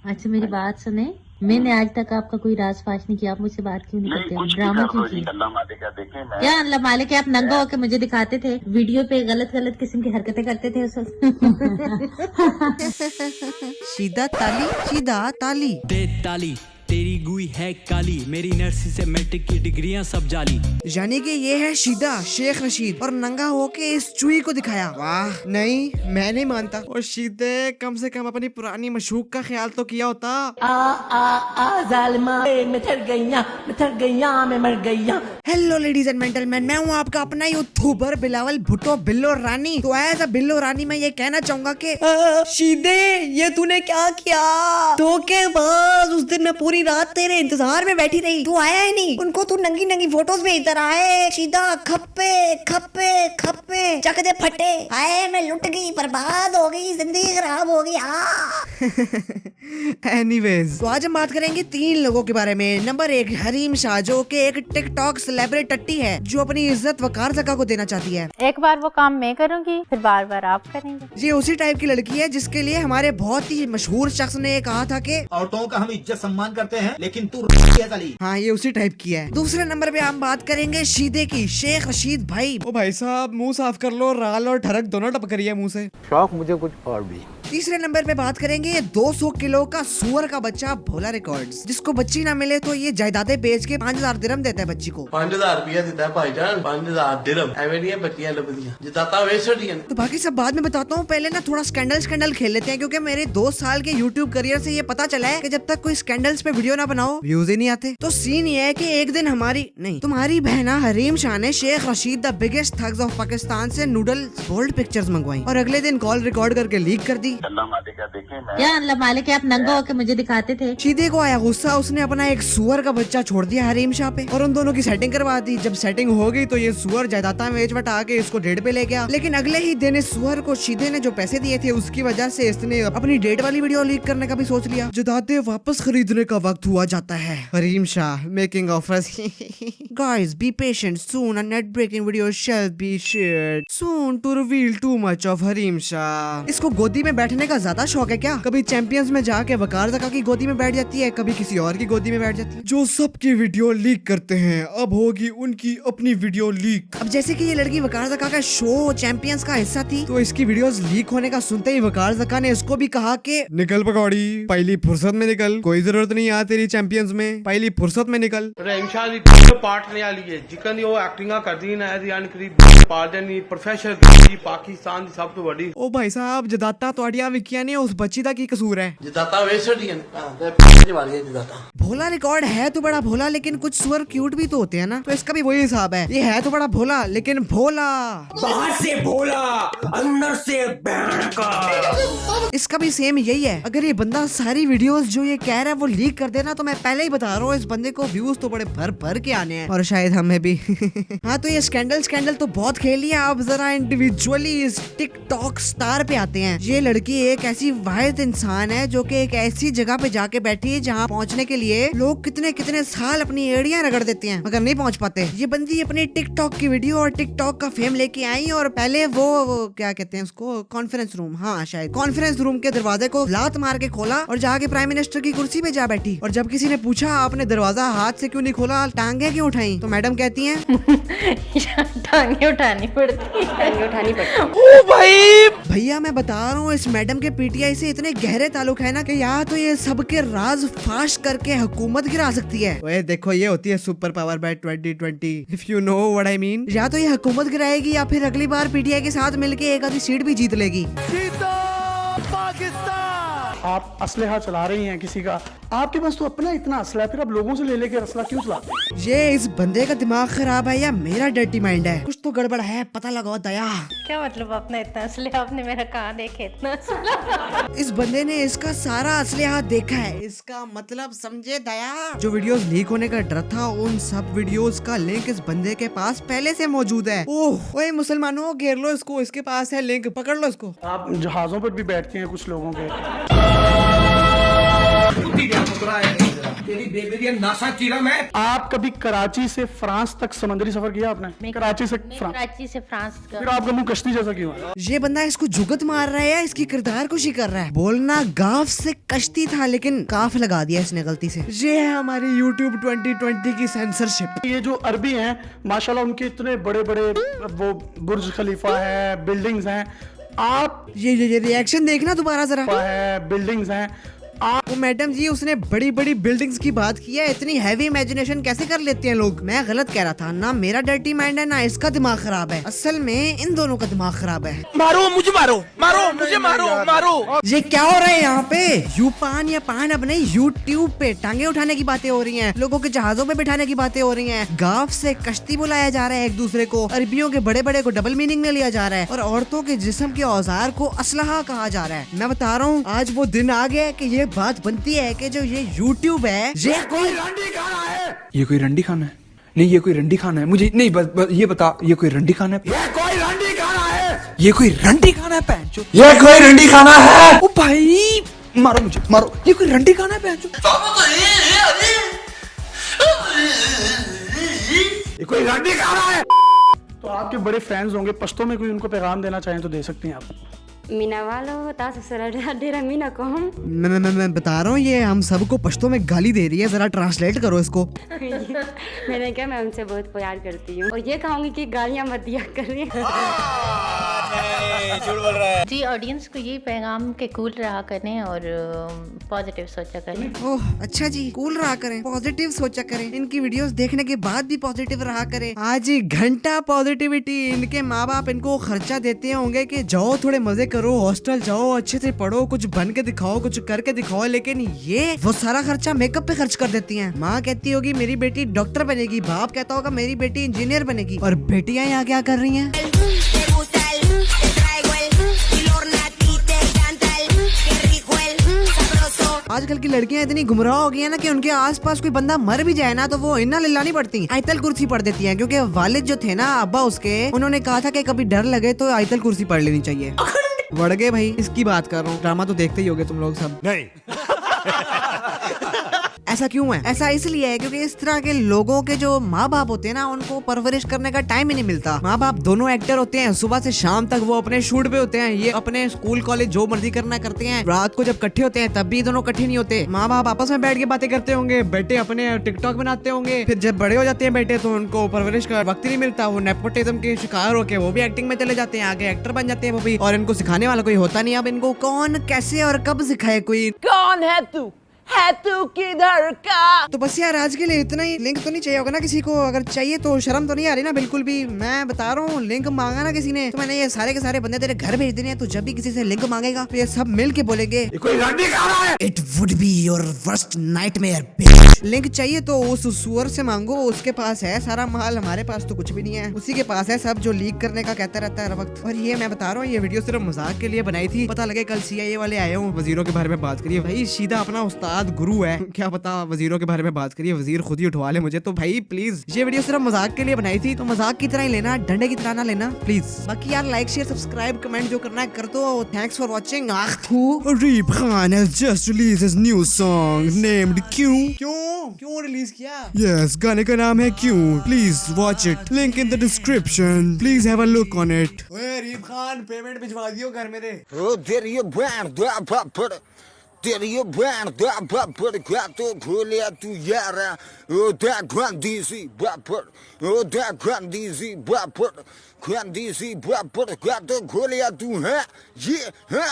अच्छा मेरी बात सुने, मैंने आज तक आपका कोई राज फाश नहीं किया, आप मुझसे बात क्यों नहीं करते हो? ड्रामा क्यों किए? अल्लाह मालिका देखें मैं क्या अल्लाह मालिक है, आप नंगा होके मुझे दिखाते थे वीडियो पे, गलत गलत किस्म की हरकतें करते थे उस वक्त। सीधा ताली, सीधा ताली। दे ताली, तेरी गुई है काली, मेरी नर्सी से मैट्रिक की डिग्रियां सब जाली। यानी कि ये है शीदा शेख रशीद और नंगा होके इस चुई को दिखाया। वाह, नहीं मैं नहीं मानता। और शीदे कम से कम अपनी पुरानी मशूक का ख्याल तो किया होता। जालिमा मैं थक गईया मैं मर गईया। हेलो लेडीज एंड जेंटलमैन, मैं हूँ आपका अपना यूट्यूबर बिलावल भुट्टो बिल्लो रानी। तो एज अ बिल्लो रानी मैं ये कहना चाहूंगा कि शीदे ये तूने क्या किया? तो के बाद उस दिन मैं पूरी रात तेरे इंतजार में बैठी रही, तू आया ही नहीं। उनको तू नंगी नंगी फोटोज भेजता रहा है। सीधा खप्पे खप्पे खप्पे चक दे फटे। आए मैं लुट गई, बर्बाद हो गई, जिंदगी खराब हो गई। एनीवेज, तो आज हम बात करेंगे 3 लोगों के बारे में। नंबर 1 हरीम शाह, जो कि एक टिकटॉक सेलिब्रिटी टट्टी है जो अपनी इज्जत वकार ज़का को देना चाहती है। एक बार वो काम मैं करूंगी, फिर बार बार आप करेंगे। ये उसी टाइप की लड़की है जिसके लिए हमारे बहुत ही मशहूर शख्स ने ये कहा था कि औरतों का हम इज्जत सम्मान करते हैं, लेकिन तू हाँ, ये उसी टाइप की है। दूसरे नंबर पे हम बात करेंगे शीदे की, शेख रशीद भाई। ओ भाई साहब, मुंह साफ कर लो, राल और ठरक दोनों टप करिए मुंह से। शौक मुझे कुछ और भी। तीसरे नंबर पे बात करेंगे 200 किलो का सुअर का बच्चा भोला रिकॉर्ड्स, जिसको बच्ची ना मिले तो ये जायदादें बेच के 5000 दिरहम देता है बच्ची को। 5000 रुपया देता है भाईजान, 5000 दिरहम। एवं नहीं है बच्चियां लबदियां जिताता वैसे नहीं है। तो बाकी सब बाद में बताता हूँ, पहले ना थोड़ा स्कैंडल खेल लेते हैं, क्योंकि मेरे 2 साल के यूट्यूब करियर से ये पता चला है कि जब तक कोई स्कैंडल्स पे वीडियो ना बनाओ व्यूज ही नहीं आते। तो सीन ये है कि एक दिन तुम्हारी बहना हरीम शाह ने Sheikh Rasheed the biggest thugs of Pakistan से नूडल्स बोल्ड पिक्चर्स मंगवाई और अगले दिन कॉल रिकॉर्ड करके लीक कर दी। अल्लाह मालिका देखें मैं क्या अल्लाह मालिक है, आप नंगा होके मुझे दिखाते थे। शीदे को आया गुस्सा, उसने अपना एक सुअर का बच्चा छोड़ दिया हरीम शाह पे और उन दोनों की सेटिंग करवा दी। जब सेटिंग हो गई तो ये सुअर जायदादा में वटा के इसको डेट पे ले गया, लेकिन अगले ही दिन इस सुअर को शीदे ने जो पैसे दिए थे उसकी वजह से इसने अपनी डेट वाली वीडियो लीक करने का भी सोच लिया। जायदादें वापस खरीदने का वक्त हुआ जाता है। Hareem Shah making offers. Guys, be patient. Soon a net-breaking video shall be shared. Soon to reveal too much of Hareem Shah. इसको गोदी में बैठने का ज्यादा शौक है क्या? कभी चैंपियंस में जाके वकार ज़का की गोदी में बैठ जाती है, कभी किसी और की गोदी में बैठ जाती है। जो सबकी वीडियो लीक करते हैं, अब होगी उनकी अपनी वीडियो लीक। अब जैसे कि ये लड़की वकार ज़का का शो चैंपियंस का हिस्सा थी, तो इसकी वीडियोस लीक होने का सुनते ही वकार ज़का ने इसको भी कहा कि निकल पकौड़ी, पहली फुर्सत में निकल, कोई जरूरत नहीं आ तेरी चैंपियंस में, पहली फुर्सत में निकल। पार्टने वाली है जिकन वो एक्टिंग करदी ना यानी करीब पार्ट नहीं प्रोफेशनल पाकिस्तान की सब तो बड़ी। ओ भाई साहब, जदाता तोड़िया विकिया ने उस बच्ची का की कसूर है? जिताता वैसे नहीं है जिताता। भोला रिकॉर्ड है तो बड़ा भोला, लेकिन कुछ सुअर क्यूट भी तो होते हैं ना, तो इसका भी वही हिसाब है। ये है तो बड़ा भोला, लेकिन भोला बाहर से भोला अंदर से भयंकर। इसका भी सेम यही है। अगर ये बंदा सारी वीडियोस जो ये कह रहा है वो लीक कर देना, तो मैं पहले ही बता रहा हूँ इस बंदे को व्यूज तो बड़े भर भर के आने हैं, और शायद हमें भी। हाँ, तो ये स्कैंडल तो बहुत खेल लिया। अब जरा इंडिविजुअली इस टिकटॉक स्टार पे आते हैं। ये लड़की एक ऐसी वाहिद इंसान है जो कि एक ऐसी जगह पे जाके बैठी है जहाँ पहुँचने के लिए लोग कितने कितने साल अपनी एड़ियां रगड़ देते हैं मगर नहीं पहुँच पाते। ये बंदी अपनी टिकटॉक की वीडियो और टिकटॉक का फेम लेके आई, और पहले वो क्या कहते हैं उसको, कॉन्फ्रेंस रूम, हाँ शायद कॉन्फ्रेंस रूम के दरवाजे को लात मार के खोला और जाके प्राइम मिनिस्टर की कुर्सी पे जा बैठी। और जब किसी ने पूछा आपने दरवाजा हाथ से क्यों नहीं खोला, टांगे क्यों उठाई, तो मैडम कहती हैं टांगे उठानी पड़ती है। ओ भाई भैया, मैं बता रहा हूँ इस मैडम के पीटीआई से इतने गहरे ताल्लुक है ना कि या तो ये सबके राज फाश करके हुकूमत गिरा सकती है। ओए देखो, ये होती है super power bye 2020, if you know what I mean. या तो ये हुकूमत गिराएगी या फिर अगली बार पीटीआई के साथ मिलके एक आधी सीट भी जीत लेगी। आप असलहा चला रही हैं किसी का, आपके पास तो अपना इतना असला है, फिर आप लोगों से ले लेके असला क्यों चलाते हैं? ये इस बंदे का दिमाग खराब है या मेरा डर्टी माइंड है? कुछ तो गड़बड़ है, पता लगाओ दया। क्या मतलब अपना इतना असलहा? आपने मेरा कहाँ देखे इतना असलहा? इस बंदे ने इसका सारा असलहा देखा है, इसका मतलब समझे दया। जो वीडियोस लीक होने का डर था, उन सब वीडियोस का लिंक इस बंदे के पास पहले से मौजूद है। ओह ओए मुसलमानों, घेर लो इसको, इसके पास है लिंक, पकड़ लो इसको। आप जहाजों पर भी बैठते हैं कुछ लोगों के। तेरी नासा चीरा मैं। आप कभी कराची से फ्रांस तक समुद्री सफर किया आपने? कराची से फ्रांस, कराची से फ्रांस का। फिर आपका मुंह कश्ती जैसा क्यों है? ये बंदा इसको जुगत मार रहा है या इसकी किरदार कुशी कर रहा है। बोलना गाफ से कश्ती था लेकिन काफ लगा दिया इसने गलती से। ये है हमारी YouTube 2020 की सेंसरशिप। ये जो अरबी हैं माशाल्लाह, उनके इतने बड़े बड़े वो बुर्ज खलीफा है, बिल्डिंग्स हैं। आप ये रिएक्शन देखना दोबारा जरा। है बिल्डिंग्स हैं। वो मैडम जी उसने बड़ी बड़ी बिल्डिंग्स की बात की है। इतनी हैवी इमेजिनेशन कैसे कर लेते हैं लोग। मैं गलत कह रहा था ना, मेरा डर्टी माइंड है ना इसका दिमाग खराब है। असल में इन दोनों का दिमाग खराब है। मारो मुझे, मारो मारो मुझे, मारो। ये क्या हो रहा है यहाँ पे? यूपान या पान अपने यूट्यूब पे टांगे उठाने की बातें हो रही हैं, लोगों के जहाजों पे बिठाने की बातें हो रही हैं, गाफ से कश्ती बुलाया जा रहा है एक दूसरे को, अरबियों के बड़े बड़े को डबल मीनिंग में लिया जा रहा है और औरतों के जिस्म के औजार को असलहा कहा जा रहा है। मैं बता रहा हूँ आज वो दिन आ गया कि ये बात बनती है कि जो ये YouTube है ये कोई रंडी खाना है। ये कोई रंडी खाना है? नहीं, ये कोई रंडी खाना है। मुझे नहीं, बस ये बता, ये कोई रंडी खाना है? ये कोई रंडी खाना है। ये कोई रंडी खाना है पैंचो? ये कोई रंडी खाना है। ओ भाई मारो मुझे, मारो। ये कोई रंडी खाना है पैंचो? ये कोई रंडी खाना है। तो आपके बड़े फैंस होंगे, पश्तो में कोई उनको पैगाम देना चाहें तो दे सकती हैं आप। मीना वालो तासु सरा डेरा मीना को हम मैं बता रहा हूँ ये हम सबको पश्तो में गाली दे रही है, जरा ट्रांसलेट करो इसको। मैंने क्या, मैं उनसे बहुत प्यार करती हूँ और ये कहूँगी कि गालियाँ मत दिया करें। जी ऑडियंस को यही पैगाम के कूल रहा करें और पॉजिटिव सोचा करें। ओह अच्छा जी, कूल रहा करें, पॉजिटिव सोचा करें, इनकी वीडियोस देखने के बाद भी पॉजिटिव रहा करें। आज घंटा पॉजिटिविटी। इनके माँ बाप इनको खर्चा देते होंगे कि जाओ थोड़े मजे करो, हॉस्टल जाओ, अच्छे से पढ़ो, कुछ बन के दिखाओ, कुछ करके दिखाओ, लेकिन ये वो सारा खर्चा मेकअप पे खर्च कर देती हैं। माँ कहती होगी मेरी बेटी डॉक्टर बनेगी, बाप कहता होगा मेरी बेटी इंजीनियर बनेगी, और बेटियां यहाँ क्या कर रही हैं? आजकल की लड़कियां इतनी गुमराह हो गई है ना कि उनके आसपास कोई बंदा मर भी जाए ना तो वो इन्ना लिल्ला नहीं पड़ती, आयतल कुर्सी पढ़ देती हैं, क्योंकि वालिद जो थे ना अब्बा उसके, उन्होंने कहा था कि कभी डर लगे तो आयतल कुर्सी पढ़ लेनी चाहिए। बढ़ गए भाई, इसकी बात कर रहा हूँ। ड्रामा तो देखते ही होगे तुम लोग सब। नहीं ऐसा क्यों है? ऐसा इसलिए है क्योंकि इस तरह के लोगों के जो माँ बाप होते हैं ना उनको परवरिश करने का टाइम ही नहीं मिलता। माँ बाप दोनों एक्टर होते हैं, सुबह से शाम तक वो अपने शूट पे होते हैं, ये अपने स्कूल कॉलेज जो मर्जी करना करते हैं। रात को जब इकट्ठे होते हैं तब भी दोनों इकट्ठे नहीं होते। माँ बाप आपस में बैठ के बातें करते होंगे, बेटे अपने टिकटॉक बनाते होंगे, फिर जब बड़े हो जाते हैं बेटे तो उनको परवरिश का वक्त ही नहीं मिलता। वो नेपोटिज्म के शिकार होके वो भी एक्टिंग में चले जाते हैं, आगे एक्टर बन जाते हैं वो भी, और इनको सिखाने वाला कोई होता नहीं। अब इनको कौन कैसे और कब सिखाए कोई? कौन है तू किधर का? तो बस यार आज के लिए इतना ही। लिंक तो नहीं चाहिए होगा ना किसी को? अगर चाहिए तो शर्म तो नहीं आ रही ना बिल्कुल भी? मैं बता रहा हूँ लिंक मांगा ना किसी ने तो मैंने ये सारे के सारे बंदे तेरे घर भेज देने हैं। तो जब भी किसी से लिंक मांगेगा तो ये सब मिल के बोलेंगे it would be your worst nightmare bitch. Link चाहिए तो उस सुअर से मांगो, उसके पास है सारा माल, हमारे पास तो कुछ भी नहीं है। उसी के पास है सब जो लीक करने का कहता रहता है हर वक्त। और ये मैं बता रहा हूँ ये वीडियो सिर्फ मजाक के लिए बनाई थी। पता लगे कल CIA वाले आए हूँ वजीरों के बारे में बात करिए। भाई सीधा अपना उस्ताद गुरु है, क्या पता वजीरों के बारे में बात करिए, वजीर खुद ही उठवा ले मुझे। तो भाई प्लीज ये वीडियो सिर्फ मजाक के लिए बनाई थी, तो मजाक की तरह ही लेना, डंडे की तरह ना लेना प्लीज। बाकी यार लाइक शेयर सब्सक्राइब कमेंट जो करना है कर दो। Thanks for watching. Areeb Khan has just released his new song named क्यों रिलीज किया? Yes, गाने का नाम है क्यों। Please watch it. Link in the description. Please have a look on it. ओए अरीब खान पेमेंट भिजवा दियो घर मेरे। तेरी बहन क्या तो भूलिया तू यार। ओ दा ग्रांडीसी बापर, ओ दा ग्रांडीसी बापर, ग्रांडीसी बापर क्या तो भूलिया तू है ये है।